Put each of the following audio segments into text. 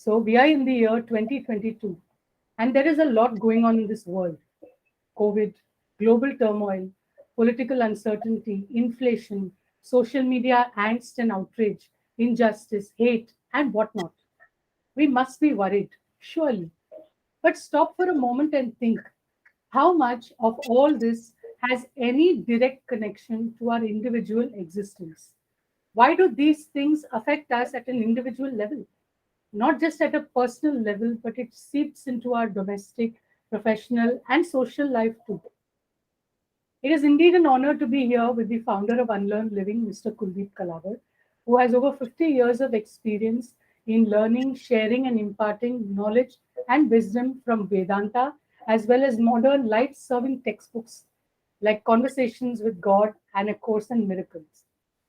So we are in the year 2022, and there is a lot going on in this world. COVID, global turmoil, political uncertainty, inflation, social media angst and outrage, injustice, hate, and whatnot. We must be worried, surely. But stop for a moment and think, how much of all this has any direct connection to our individual existence? Why do these things affect us at an individual level? Not just at a personal level, but it seeps into our domestic, professional, and social life too. It is indeed an honor to be here with the founder of UNLEARN Living, Mr. KULDEEP Kalavar, who has over 50 years of experience in learning, sharing, and imparting knowledge and wisdom from Vedanta, as well as modern life serving textbooks like Conversations with God and A Course in Miracles.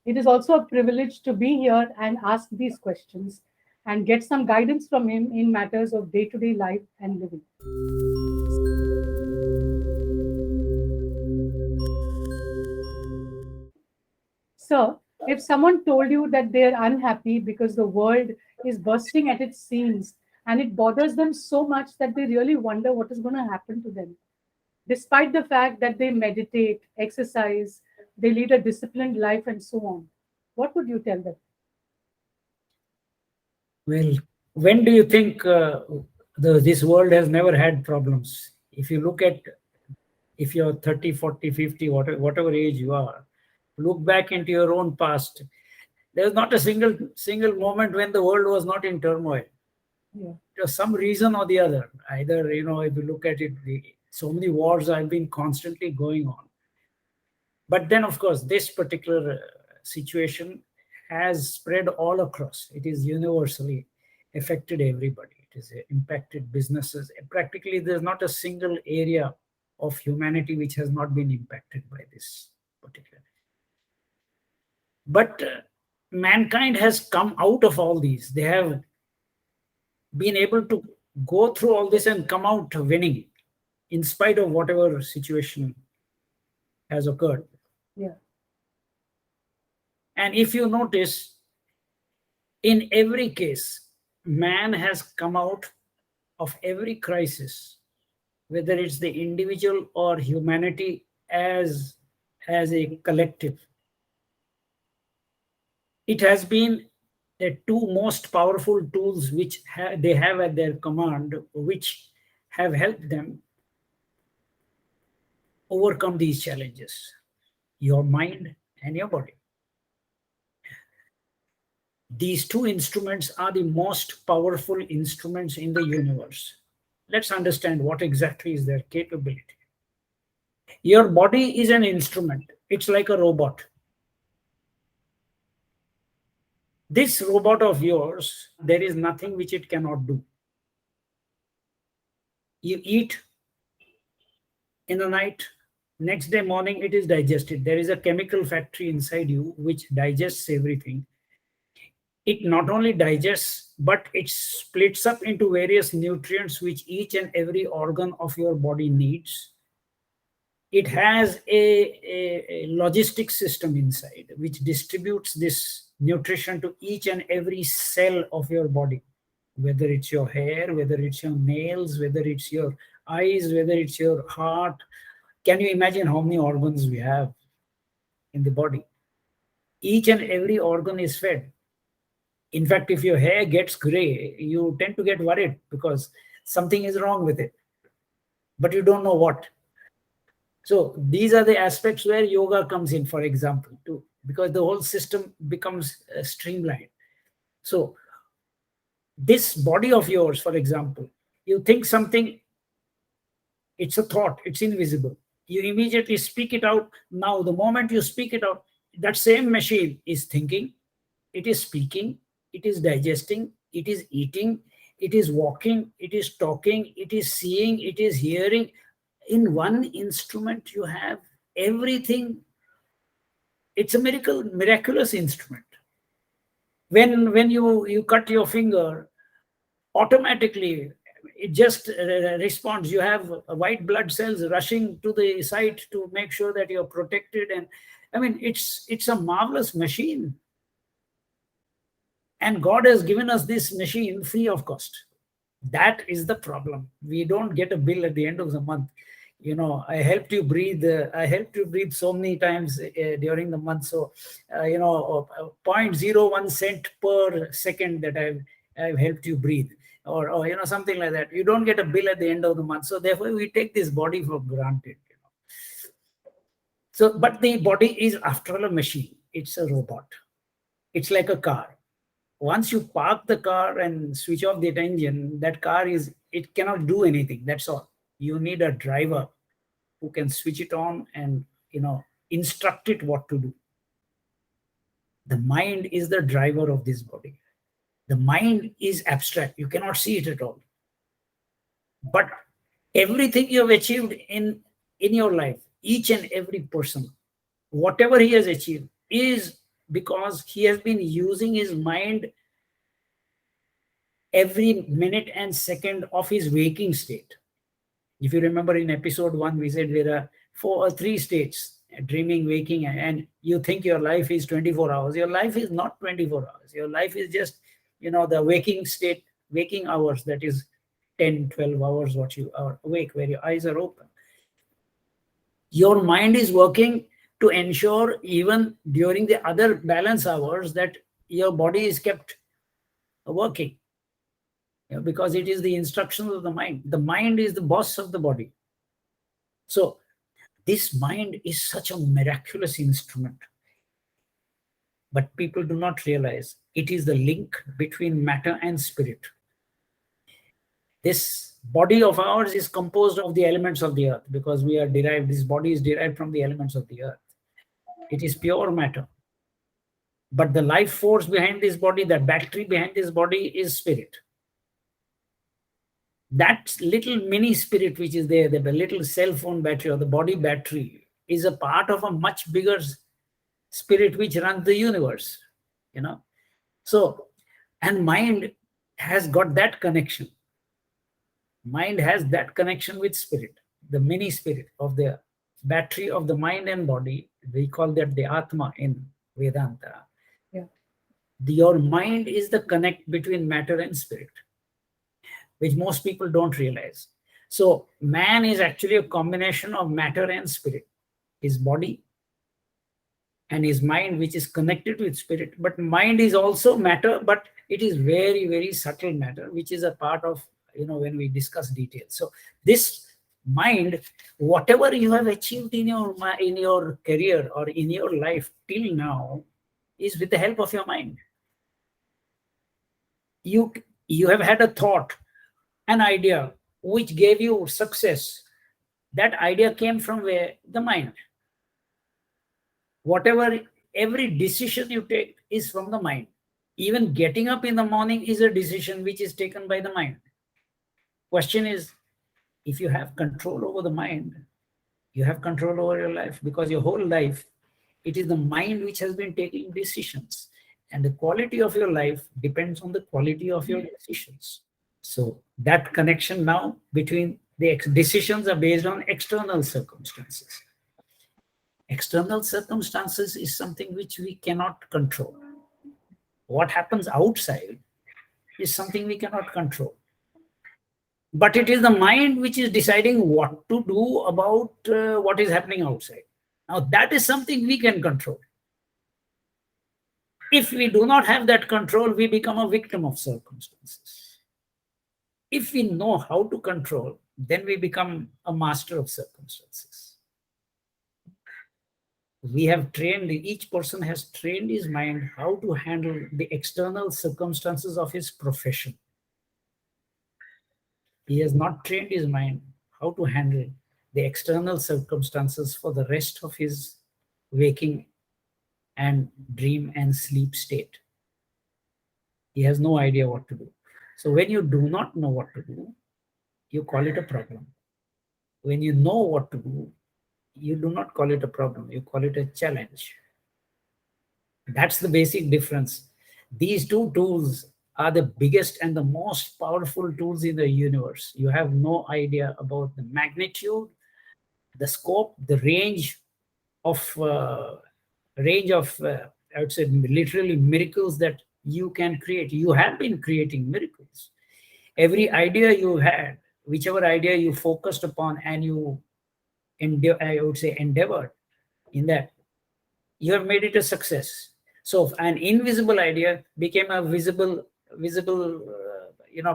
It is also a privilege to be here and ask these questions and get some guidance from him in matters of day to day life and living. Sir, if someone told you that they are unhappy because the world is bursting at its seams and it bothers them so much that they really wonder what is going to happen to them, despite the fact that they meditate, exercise, they lead a disciplined life, and so on, what would you tell them? Well, when do you think this world has never had problems? If you look at, if you're 30, 40, 50, whatever age you are, look back into your own past. There's not a single moment when the world was not in turmoil. Yeah. There's some reason or the other. Either, if you look at it, so many wars have been constantly going on. But then, of course, this particular situation has spread all across. It is universally affected everybody. It has impacted businesses. Practically, there's not a single area of humanity which has not been impacted by this particular. But mankind has come out of all these. They have been able to go through all this and come out winning in spite of whatever situation has occurred. Yeah. And if you notice, in every case, man has come out of every crisis, whether it's the individual or humanity as a collective. It has been the two most powerful tools which they have at their command, which have helped them overcome these challenges: your mind and your body. These two instruments are the most powerful instruments in the universe. Let's understand what exactly is their capability. Your body is an instrument. It's like a robot. This robot of yours, there is nothing which it cannot do. You eat in the night, next day morning it is digested. There is a chemical factory inside you which digests everything. It not only digests, but it splits up into various nutrients which each and every organ of your body needs. It has a logistic system inside which distributes this nutrition to each and every cell of your body, whether it's your hair, whether it's your nails, whether it's your eyes, whether it's your heart. Can you imagine how many organs we have in the body? Each and every organ is fed. In fact, if your hair gets gray, you tend to get worried because something is wrong with it, but you don't know what. So these are the aspects where yoga comes in, for example, too, because the whole system becomes streamlined. So this body of yours, for example, you think something, it's a thought, it's invisible. You immediately speak it out. Now, the moment you speak it out, that same machine is thinking, it is speaking, it is digesting, it is eating, it is walking, it is talking, it is seeing, it is hearing. In one instrument, you have everything. It's a miraculous instrument. When you cut your finger, automatically it just responds. You have white blood cells rushing to the site to make sure that you're protected. And I mean, it's a marvelous machine. And God has given us this machine free of cost. That is the problem. We don't get a bill at the end of the month. I helped you breathe. I helped you breathe so many times during the month. So, 0.01 cent per second that I've helped you breathe, or something like that. You don't get a bill at the end of the month. So therefore, we take this body for granted. So, but the body is, after all, a machine. It's a robot. It's like a car. Once you park the car and switch off the engine, that car it cannot do anything. That's all. You need a driver who can switch it on and instruct it what to do. The mind is the driver of this body. The mind is abstract. You cannot see it at all. But everything you have achieved in your life, each and every person, whatever he has achieved, is because he has been using his mind every minute and second of his waking state. If you remember in episode 1, we said there are 4 or 3 states: dreaming, waking, and you think your life is 24 hours. Your life is not 24 hours. Your life is just, the waking state, waking hours, that is 10, 12 hours what you are awake, where your eyes are open. Your mind is working to ensure, even during the other balance hours, that your body is kept working. Because it is the instructions of the mind. The mind is the boss of the body. So this mind is such a miraculous instrument. But people do not realize it is the link between matter and spirit. This body of ours is composed of the elements of the earth, because this body is derived from the elements of the earth. It is pure matter. But the life force behind this body, the battery behind this body, is spirit. That little mini spirit which is there, the little cell phone battery or the body battery, is a part of a much bigger spirit which runs the universe. So, and mind has got that connection. Mind has that connection with spirit, the mini spirit of the battery of the mind and body. We call that the Atma in Vedanta. Yeah. Your mind is the connect between matter and spirit, which most people don't realize. So man is actually a combination of matter and spirit. His body and his mind, which is connected with spirit. But mind is also matter, but it is very, very subtle matter, which is a part of, when we discuss details. So this mind, whatever you have achieved in your career or in your life till now, is with the help of your mind. You have had a thought, an idea which gave you success. That idea came from where? The mind. Every decision you take is from the mind. Even getting up in the morning is a decision which is taken by the mind. Question is, if you have control over the mind, you have control over your life, because your whole life, it is the mind which has been taking decisions. And the quality of your life depends on the quality of your decisions. So that connection now between the decisions are based on external circumstances. External circumstances is something which we cannot control. What happens outside is something we cannot control. But it is the mind which is deciding what to do about what is happening outside. Now that is something we can control. If we do not have that control, we become a victim of circumstances. If we know how to control, then we become a master of circumstances. We have trained, each person has trained his mind how to handle the external circumstances of his profession. He has not trained his mind how to handle the external circumstances for the rest of his waking and dream and sleep state. He has no idea what to do. So when you do not know what to do, you call it a problem. When you know what to do, you do not call it a problem, you call it a challenge. That's the basic difference. These two tools are the biggest and the most powerful tools in the universe. You have no idea about the magnitude, the scope, the range of I would say literally miracles that you can create. You have been creating miracles. Every idea you had, whichever idea you focused upon and you I would say endeavored in that, you have made it a success. So an invisible idea became a visible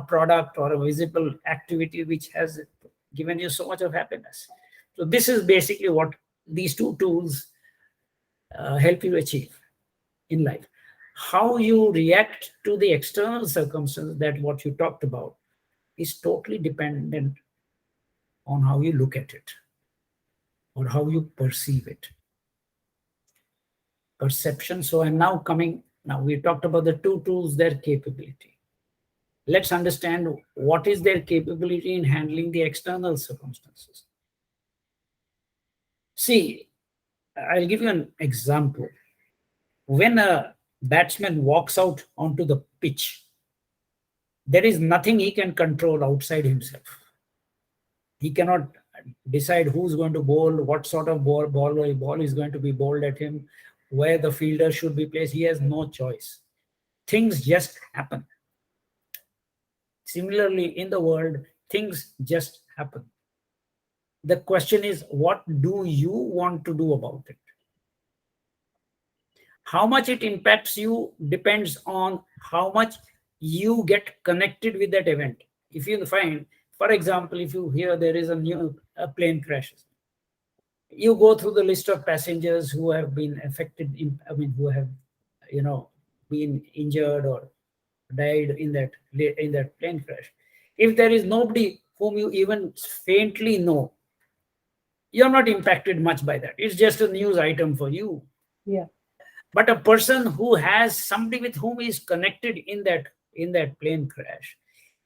product or a visible activity which has given you so much of happiness. So this is basically what these two tools help you achieve in life. How you react to the external circumstances, that what you talked about, is totally dependent on how you look at it or how you perceive it. Perception. So I'm now coming, now we talked about the two tools, their capability. Let's understand what is their capability in handling the external circumstances. See, I'll give you an example. When a batsman walks out onto the pitch, there is nothing he can control outside himself. He cannot decide who's going to bowl, what sort of ball is going to be bowled at him, where the fielder should be placed. He has no choice. Things just happen. Similarly, in the world, things just happen. The question is, what do you want to do about it? How much it impacts you depends on how much you get connected with that event. If you find, for example, if you hear there is a plane crashes, you go through the list of passengers who have been affected, who have, been injured or died in that plane crash. If there is nobody whom you even faintly know, you're not impacted much by that. It's just a news item for you. Yeah. But a person who has somebody with whom he is connected in that plane crash,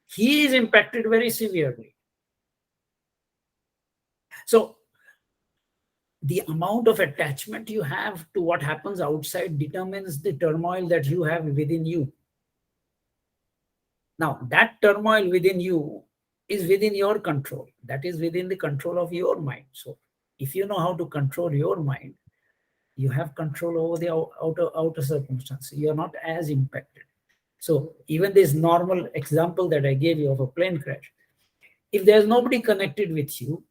he is impacted very severely. So the amount of attachment you have to what happens outside determines the turmoil that you have within you. Now, that turmoil within you is within your control. That is within the control of your mind. So if you know how to control your mind, you have control over the outer circumstances. You're not as impacted. So even this normal example that I gave you of a plane crash, if there's nobody connected with you,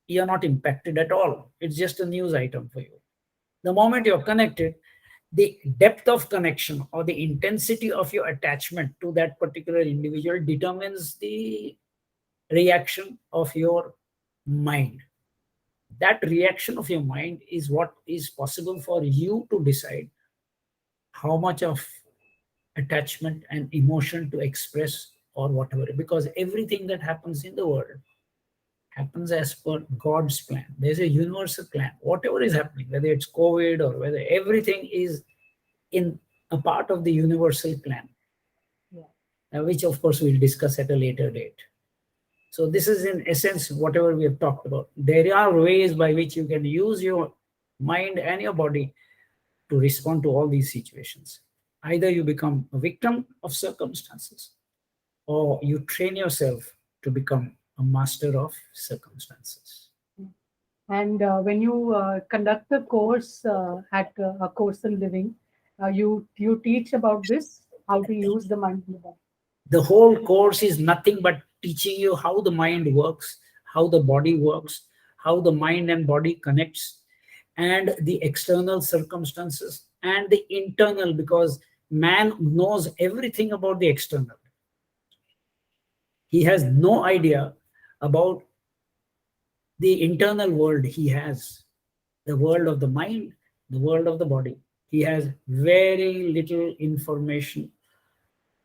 you're not impacted at all. It's just a news item for you. The moment you're connected, the depth of connection or the intensity of your attachment to that particular individual determines the reaction of your mind. That reaction of your mind is what is possible for you to decide how much of attachment and emotion to express or whatever, because everything that happens in the world happens as per God's plan. There's a universal plan. Whatever is happening, whether it's COVID or whether everything is in a part of the universal plan, which of course we'll discuss at a later date. So this is in essence whatever we have talked about. There are ways by which you can use your mind and your body to respond to all these situations. Either you become a victim of circumstances or you train yourself to become a master of circumstances. And when you conduct the course at A Course in Living, you teach about this, how to use the mind and the body. The whole course is nothing but teaching you how the mind works, how the body works, how the mind and body connects, and the external circumstances and the internal, because man knows everything about the external. He has no idea about the internal world. He has the world of the mind, the world of the body. He has very little information,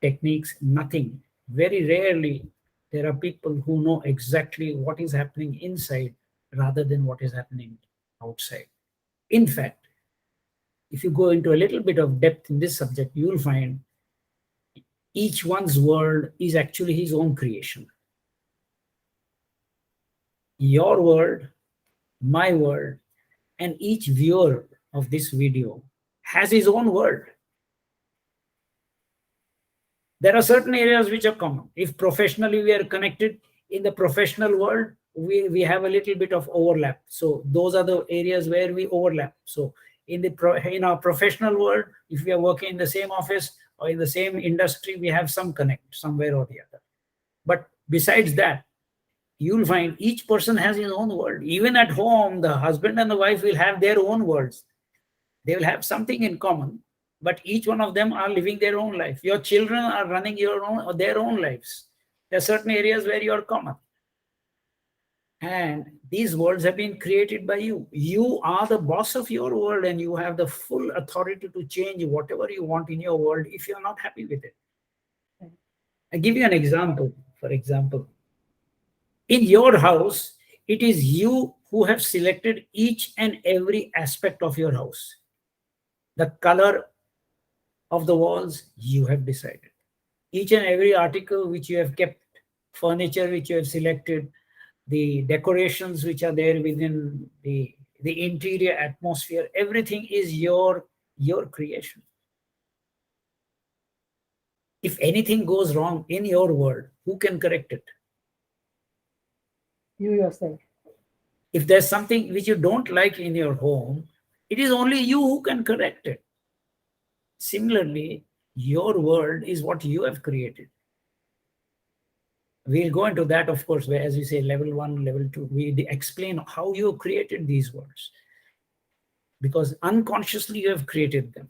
techniques, nothing. Very rarely there are people who know exactly what is happening inside rather than what is happening outside. In fact, if you go into a little bit of depth in this subject, you will find each one's world is actually his own creation. Your world, my world, and each viewer of this video has his own world. There are certain areas which are common. If professionally we are connected, in the professional world, we have a little bit of overlap. So those are the areas where we overlap. So in our professional world, if we are working in the same office, or in the same industry, we have some connect somewhere or the other. But besides that, you'll find each person has his own world. Even at home, the husband and the wife will have their own worlds. They will have something in common, but each one of them are living their own life. Your children are running their own lives. There are certain areas where you are common. And these worlds have been created by you. You are the boss of your world, and you have the full authority to change whatever you want in your world if you're not happy with it. I'll give you an example. For example, in your house, it is you who have selected each and every aspect of your house. The color of the walls, you have decided. Each and every article which you have kept, furniture which you have selected, the decorations which are there within the interior atmosphere, everything is your creation. If anything goes wrong in your world, who can correct it? You yourself. If there's something which you don't like in your home, it is only you who can correct it. Similarly, your world is what you have created. We'll go into that, of course, where, as we say, level 1, level 2, we explain how you created these worlds. Because unconsciously you have created them.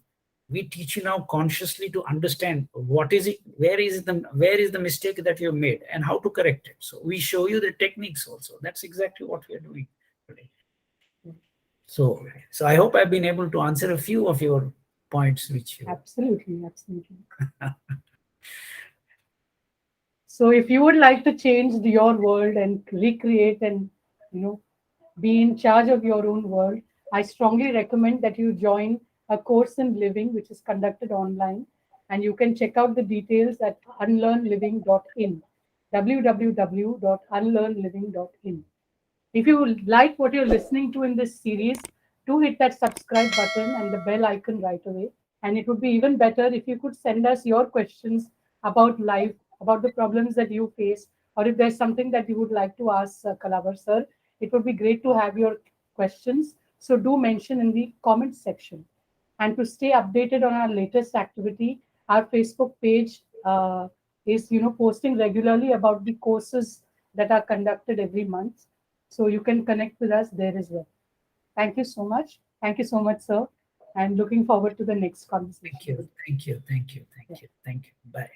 We teach you now consciously to understand what is it, where is the mistake that you have made, and how to correct it. So we show you the techniques also. That's exactly what we are doing today. So I hope I've been able to answer a few of your points, which you... Absolutely. So if you would like to change your world and recreate and be in charge of your own world, I strongly recommend that you join a course in living which is conducted online, and you can check out the details at unlearnliving.in, www.unlearnliving.in. If you like what you're listening to in this series, do hit that subscribe button and the bell icon right away. And it would be even better if you could send us your questions about life, about the problems that you face, or if there's something that you would like to ask Kalavar sir. It would be great to have your questions. So do mention in the comment section. And to stay updated on our latest activity, our Facebook page is posting regularly about the courses that are conducted every month. So you can connect with us there as well. Thank you so much. Thank you so much, sir. And looking forward to the next conversation. Thank you. Bye.